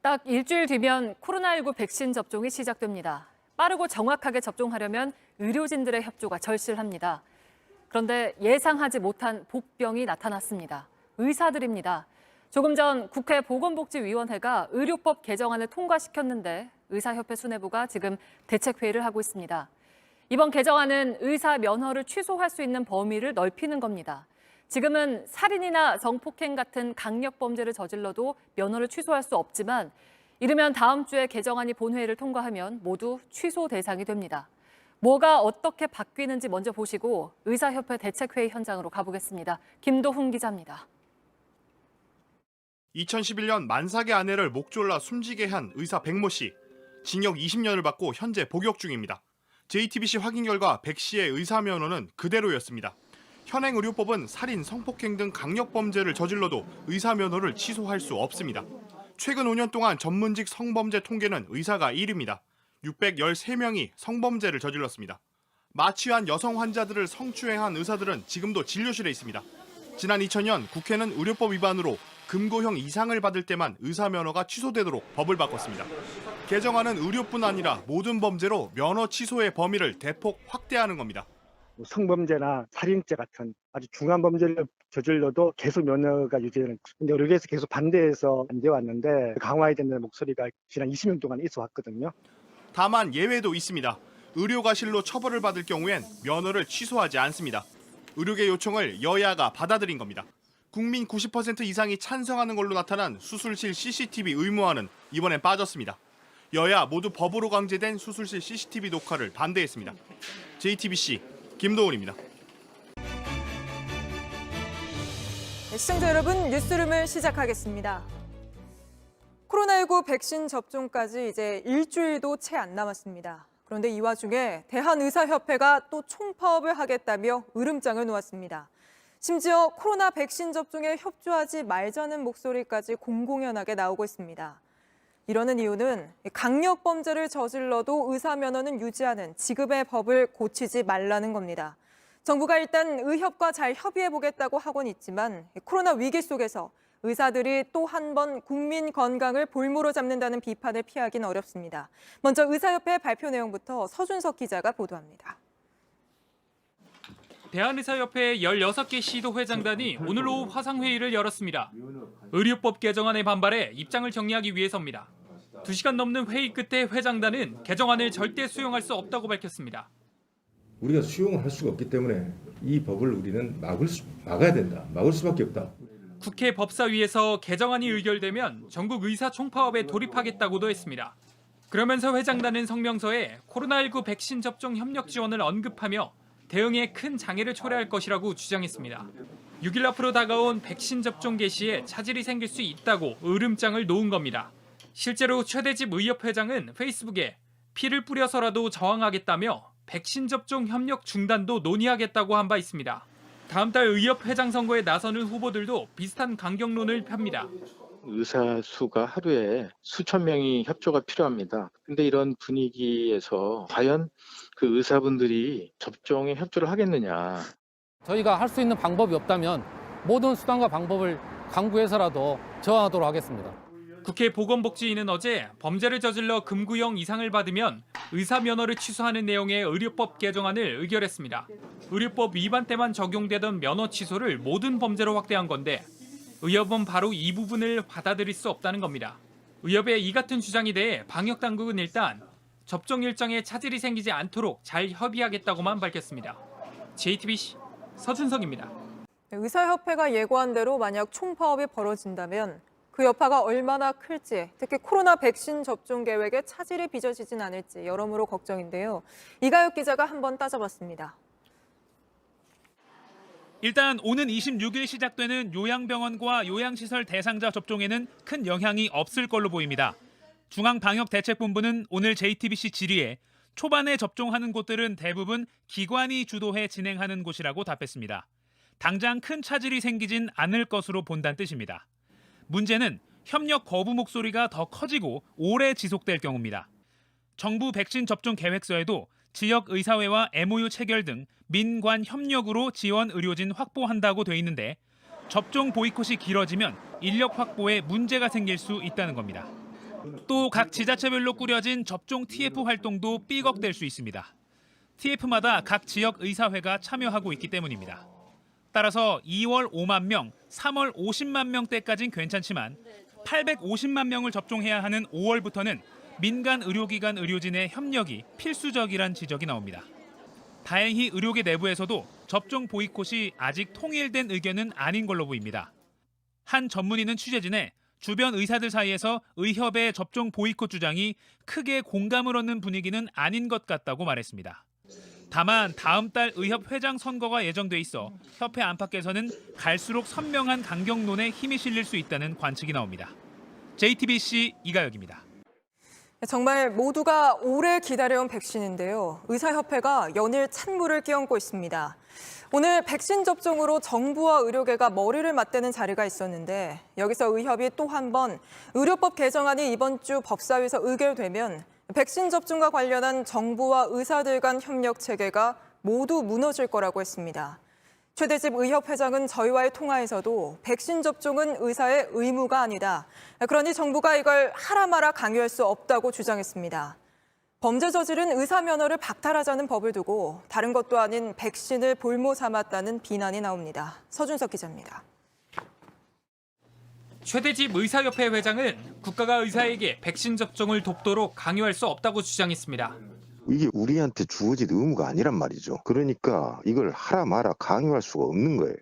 딱 일주일 뒤면 코로나19 백신 접종이 시작됩니다. 빠르고 정확하게 접종하려면 의료진들의 협조가 절실합니다. 그런데 예상하지 못한 복병이 나타났습니다. 의사들입니다. 조금 전 국회 보건복지위원회가 의료법 개정안을 통과시켰는데 의사협회 수뇌부가 지금 대책회의를 하고 있습니다. 이번 개정안은 의사 면허를 취소할 수 있는 범위를 넓히는 겁니다. 지금은 살인이나 성폭행 같은 강력범죄를 저질러도 면허를 취소할 수 없지만 이르면 다음 주에 개정안이 본회의를 통과하면 모두 취소 대상이 됩니다. 뭐가 어떻게 바뀌는지 먼저 보시고 의사협회 대책회의 현장으로 가보겠습니다. 김도훈 기자입니다. 2011년 만삭의 아내를 목 졸라 숨지게 한 의사 백모 씨. 징역 20년을 받고 현재 복역 중입니다. JTBC 확인 결과 백 씨의 의사 면허는 그대로였습니다. 현행 의료법은 살인, 성폭행 등 강력범죄를 저질러도 의사 면허를 취소할 수 없습니다. 최근 5년 동안 전문직 성범죄 통계는 의사가 1위입니다. 613명이 성범죄를 저질렀습니다. 마취한 여성 환자들을 성추행한 의사들은 지금도 진료실에 있습니다. 지난 2000년 국회는 의료법 위반으로 금고형 이상을 받을 때만 의사 면허가 취소되도록 법을 바꿨습니다. 개정안은 의료뿐 아니라 모든 범죄로 면허 취소의 범위를 대폭 확대하는 겁니다. 성범죄나 살인죄 같은 아주 중한 범죄를 저질러도 계속 면허가 유지되는. 근데 의료계에서 계속 반대해서 안 돼 왔는데 강화해야 된다는 목소리가 지난 20년 동안 있어 왔거든요. 다만 예외도 있습니다. 의료과실로 처벌을 받을 경우엔 면허를 취소하지 않습니다. 의료계 요청을 여야가 받아들인 겁니다. 국민 90% 이상이 찬성하는 걸로 나타난 수술실 CCTV 의무화는 이번엔 빠졌습니다. 여야 모두 법으로 강제된 수술실 CCTV 녹화를 반대했습니다. JTBC 김도훈입니다. 시청자 여러분, 뉴스룸을 시작하겠습니다. 코로나19 백신 접종까지 이제 일주일도 채 안 남았습니다. 그런데 이 와중에 대한의사협회가 또 총파업을 하겠다며 으름장을 놓았습니다. 심지어 코로나 백신 접종에 협조하지 말자는 목소리까지 공공연하게 나오고 있습니다. 이러는 이유는 강력범죄를 저질러도 의사 면허는 유지하는 지금의 법을 고치지 말라는 겁니다. 정부가 일단 의협과 잘 협의해보겠다고 하곤 있지만 코로나 위기 속에서 의사들이 또 한 번 국민 건강을 볼모로 잡는다는 비판을 피하긴 어렵습니다. 먼저 의사협회 발표 내용부터 서준석 기자가 보도합니다. 대한의사협회 16개 시도 회장단이 오늘 오후 화상회의를 열었습니다. 의료법 개정안에 반발해 입장을 정리하기 위해서입니다. 2시간 넘는 회의 끝에 회장단은 개정안을 절대 수용할 수 없다고 밝혔습니다. 우리가 수용을 할 수가 없기 때문에 이 법을 우리는 막아야 된다. 막을 수밖에 없다. 국회 법사위에서 개정안이 의결되면 전국 의사 총파업에 돌입하겠다고도 했습니다. 그러면서 회장단은 성명서에 코로나19 백신 접종 협력 지원을 언급하며 대응에 큰 장애를 초래할 것이라고 주장했습니다. 6일 앞으로 다가온 백신 접종 개시에 차질이 생길 수 있다고 으름장을 놓은 겁니다. 실제로 최대집 의협 회장은 페이스북에 피를 뿌려서라도 저항하겠다며 백신 접종 협력 중단도 논의하겠다고 한 바 있습니다. 다음 달 의협 회장 선거에 나서는 후보들도 비슷한 강경론을 펴니다. 의사 수가 하루에 수천 명이 협조가 필요합니다. 근데 이런 분위기에서 과연 그 의사분들이 접종에 협조를 하겠느냐. 저희가 할 수 있는 방법이 없다면 모든 수단과 방법을 강구해서라도 저항하도록 하겠습니다. 국회 보건복지위는 어제 범죄를 저질러 금구형 이상을 받으면 의사 면허를 취소하는 내용의 의료법 개정안을 의결했습니다. 의료법 위반 때만 적용되던 면허 취소를 모든 범죄로 확대한 건데 의협은 바로 이 부분을 받아들일 수 없다는 겁니다. 의협의 이 같은 주장에 대해 방역당국은 일단 접종 일정에 차질이 생기지 않도록 잘 협의하겠다고만 밝혔습니다. JTBC 서준석입니다. 의사협회가 예고한 대로 만약 총파업이 벌어진다면 그 여파가 얼마나 클지, 특히 코로나 백신 접종 계획에 차질이 빚어지진 않을지 여러모로 걱정인데요. 이가혁 기자가 한번 따져봤습니다. 일단 오는 26일 시작되는 요양병원과 요양시설 대상자 접종에는 큰 영향이 없을 걸로 보입니다. 중앙방역대책본부는 오늘 JTBC 질의에 초반에 접종하는 곳들은 대부분 기관이 주도해 진행하는 곳이라고 답했습니다. 당장 큰 차질이 생기진 않을 것으로 본다는 뜻입니다. 문제는 협력 거부 목소리가 더 커지고 오래 지속될 경우입니다. 정부 백신 접종 계획서에도 지역 의사회와 MOU 체결 등 민관 협력으로 지원 의료진 확보한다고 돼 있는데 접종 보이콧이 길어지면 인력 확보에 문제가 생길 수 있다는 겁니다. 또 각 지자체별로 꾸려진 접종 TF 활동도 삐걱될 수 있습니다. TF마다 각 지역 의사회가 참여하고 있기 때문입니다. 따라서 2월 5만 명, 3월 50만 명대까지는 괜찮지만 850만 명을 접종해야 하는 5월부터는 민간 의료기관 의료진의 협력이 필수적이란 지적이 나옵니다. 다행히 의료계 내부에서도 접종 보이콧이 아직 통일된 의견은 아닌 걸로 보입니다. 한 전문의는 취재진에 주변 의사들 사이에서 의협의 접종 보이콧 주장이 크게 공감을 얻는 분위기는 아닌 것 같다고 말했습니다. 다만 다음 달 의협 회장 선거가 예정돼 있어 협회 안팎에서는 갈수록 선명한 강경론에 힘이 실릴 수 있다는 관측이 나옵니다. JTBC 이가혁입니다. 정말 모두가 오래 기다려온 백신인데요. 의사협회가 연일 찬물을 끼얹고 있습니다. 오늘 백신 접종으로 정부와 의료계가 머리를 맞대는 자리가 있었는데 여기서 의협이 또 한 번 의료법 개정안이 이번 주 법사위에서 의결되면 백신 접종과 관련한 정부와 의사들 간 협력 체계가 모두 무너질 거라고 했습니다. 최대집 의협 회장은 저희와의 통화에서도 백신 접종은 의사의 의무가 아니다. 그러니 정부가 이걸 하라 마라 강요할 수 없다고 주장했습니다. 범죄 저지른 의사 면허를 박탈하자는 법을 두고 다른 것도 아닌 백신을 볼모 삼았다는 비난이 나옵니다. 서준석 기자입니다. 최대집 의사협회 회장은 국가가 의사에게 백신 접종을 돕도록 강요할 수 없다고 주장했습니다. 이게 우리한테 주어진 의무가 아니란 말이죠. 그러니까 이걸 하라 마라 강요할 수가 없는 거예요.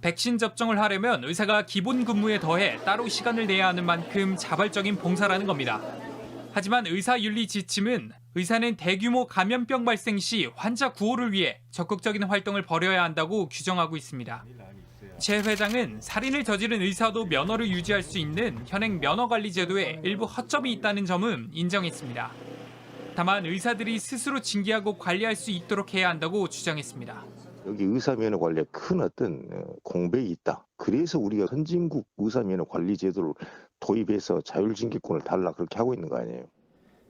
백신 접종을 하려면 의사가 기본 근무에 더해 따로 시간을 내야 하는 만큼 자발적인 봉사라는 겁니다. 하지만 의사윤리 지침은 의사는 대규모 감염병 발생 시 환자 구호를 위해 적극적인 활동을 벌여야 한다고 규정하고 있습니다. 최 회장은 살인을 저지른 의사도 면허를 유지할 수 있는 현행 면허관리제도에 일부 허점이 있다는 점은 인정했습니다. 다만 의사들이 스스로 징계하고 관리할 수 있도록 해야 한다고 주장했습니다. 여기 의사면허 관리에 큰 어떤 공백이 있다. 그래서 우리가 선진국 의사면허 관리 제도를 도입해서 자율징계권을 달라 그렇게 하고 있는 거 아니에요.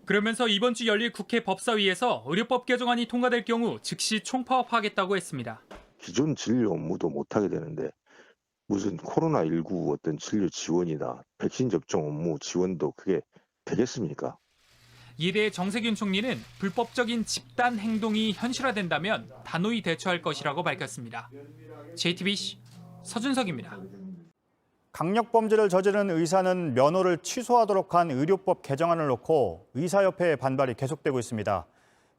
그러면서 이번 주 열릴 국회 법사위에서 의료법 개정안이 통과될 경우 즉시 총파업하겠다고 했습니다. 기존 진료 업무도 못하게 되는데 무슨 코로나19 어떤 진료 지원이나 백신 접종 업무 지원도 그게 되겠습니까? 이에 대해 정세균 총리는 불법적인 집단 행동이 현실화된다면 단호히 대처할 것이라고 밝혔습니다. JTBC 서준석입니다. 강력범죄를 저지른 의사는 면허를 취소하도록 한 의료법 개정안을 놓고 의사협회의 반발이 계속되고 있습니다.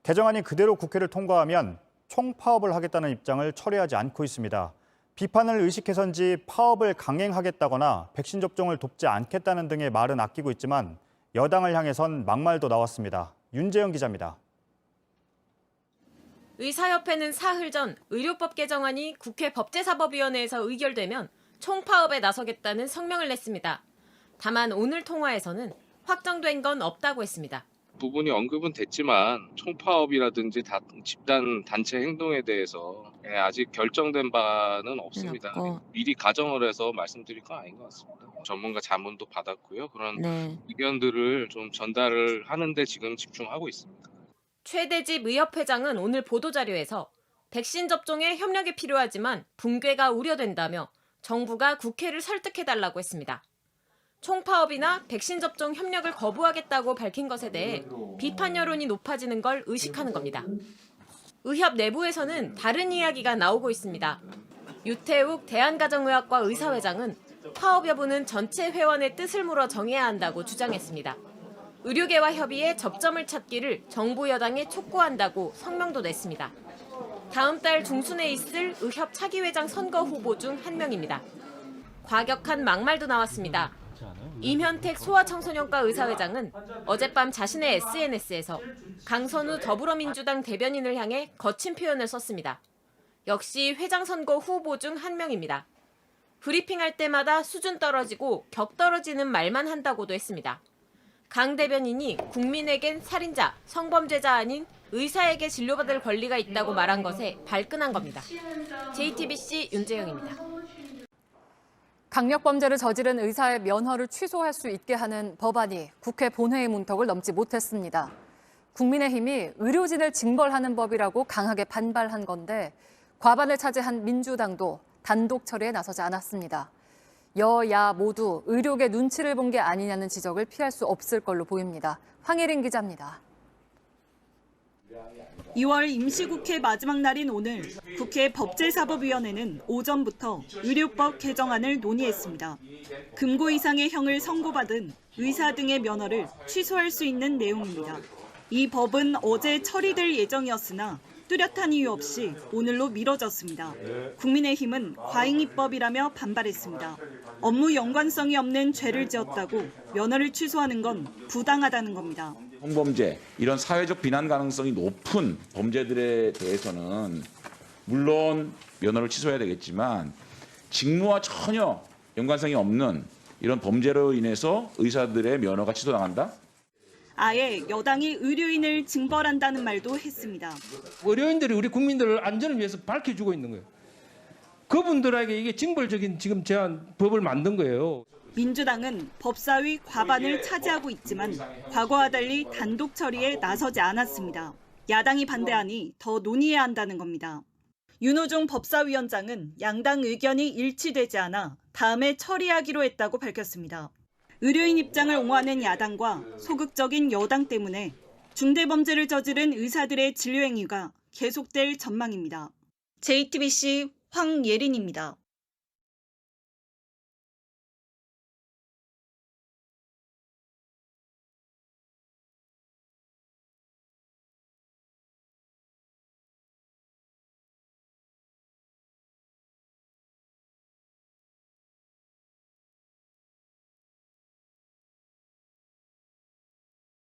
개정안이 그대로 국회를 통과하면 총파업을 하겠다는 입장을 철회하지 않고 있습니다. 비판을 의식해서인지 파업을 강행하겠다거나 백신 접종을 돕지 않겠다는 등의 말은 아끼고 있지만 여당을 향해선 막말도 나왔습니다. 윤재영 기자입니다. 의사협회는 사흘 전 의료법 개정안이 국회 법제사법위원회에서 의결되면 총파업에 나서겠다는 성명을 냈습니다. 다만 오늘 통화에서는 확정된 건 없다고 했습니다. 부분이 언급은 됐지만 총파업이라든지 집단 단체 행동에 대해서 아직 결정된 바는 없습니다. 미리 가정을 해서 말씀드릴 건 아닌 것 같습니다. 전문가 자문도 받았고요. 그런 의견들을 좀 전달을 하는데 지금 집중하고 있습니다. 최대집 의협회장은 오늘 보도자료에서 백신 접종에 협력이 필요하지만 붕괴가 우려된다며 정부가 국회를 설득해달라고 했습니다. 총파업이나 백신 접종 협력을 거부하겠다고 밝힌 것에 대해 비판 여론이 높아지는 걸 의식하는 겁니다. 의협 내부에서는 다른 이야기가 나오고 있습니다. 유태욱 대한가정의학과 의사회장은 파업 여부는 전체 회원의 뜻을 물어 정해야 한다고 주장했습니다. 의료계와 협의해 접점을 찾기를 정부 여당에 촉구한다고 성명도 냈습니다. 다음 달 중순에 있을 의협 차기 회장 선거 후보 중 한 명입니다. 과격한 막말도 나왔습니다. 임현택 소아청소년과 의사회장은 어젯밤 자신의 SNS에서 강선우 더불어민주당 대변인을 향해 거친 표현을 썼습니다. 역시 회장 선거 후보 중 한 명입니다. 브리핑할 때마다 수준 떨어지고 격 떨어지는 말만 한다고도 했습니다. 강 대변인이 국민에겐 살인자, 성범죄자 아닌 의사에게 진료받을 권리가 있다고 말한 것에 발끈한 겁니다. JTBC 윤재영입니다. 강력범죄를 저지른 의사의 면허를 취소할 수 있게 하는 법안이 국회 본회의 문턱을 넘지 못했습니다. 국민의힘이 의료진을 징벌하는 법이라고 강하게 반발한 건데 과반을 차지한 민주당도 단독 처리에 나서지 않았습니다. 여야 모두 의료계 눈치를 본 게 아니냐는 지적을 피할 수 없을 걸로 보입니다. 황혜린 기자입니다. 2월 임시국회 마지막 날인 오늘 국회 법제사법위원회는 오전부터 의료법 개정안을 논의했습니다. 금고 이상의 형을 선고받은 의사 등의 면허를 취소할 수 있는 내용입니다. 이 법은 어제 처리될 예정이었으나 뚜렷한 이유 없이 오늘로 미뤄졌습니다. 국민의힘은 과잉입법이라며 반발했습니다. 업무 연관성이 없는 죄를 지었다고 면허를 취소하는 건 부당하다는 겁니다. 성범죄, 이런 사회적 비난 가능성이 높은 범죄들에 대해서는 물론 면허를 취소해야 되겠지만 직무와 전혀 연관성이 없는 이런 범죄로 인해서 의사들의 면허가 취소당한다? 아예 여당이 의료인을 징벌한다는 말도 했습니다. 의료인들이 우리 국민들을 안전을 위해서 밝혀주고 있는 거예요. 그분들에게 이게 징벌적인 지금 제한 법을 만든 거예요. 민주당은 법사위 과반을 차지하고 있지만 과거와 달리 단독 처리에 나서지 않았습니다. 야당이 반대하니 더 논의해야 한다는 겁니다. 윤호중 법사위원장은 양당 의견이 일치되지 않아 다음에 처리하기로 했다고 밝혔습니다. 의료인 입장을 옹호하는 야당과 소극적인 여당 때문에 중대범죄를 저지른 의사들의 진료 행위가 계속될 전망입니다. JTBC 황예린입니다.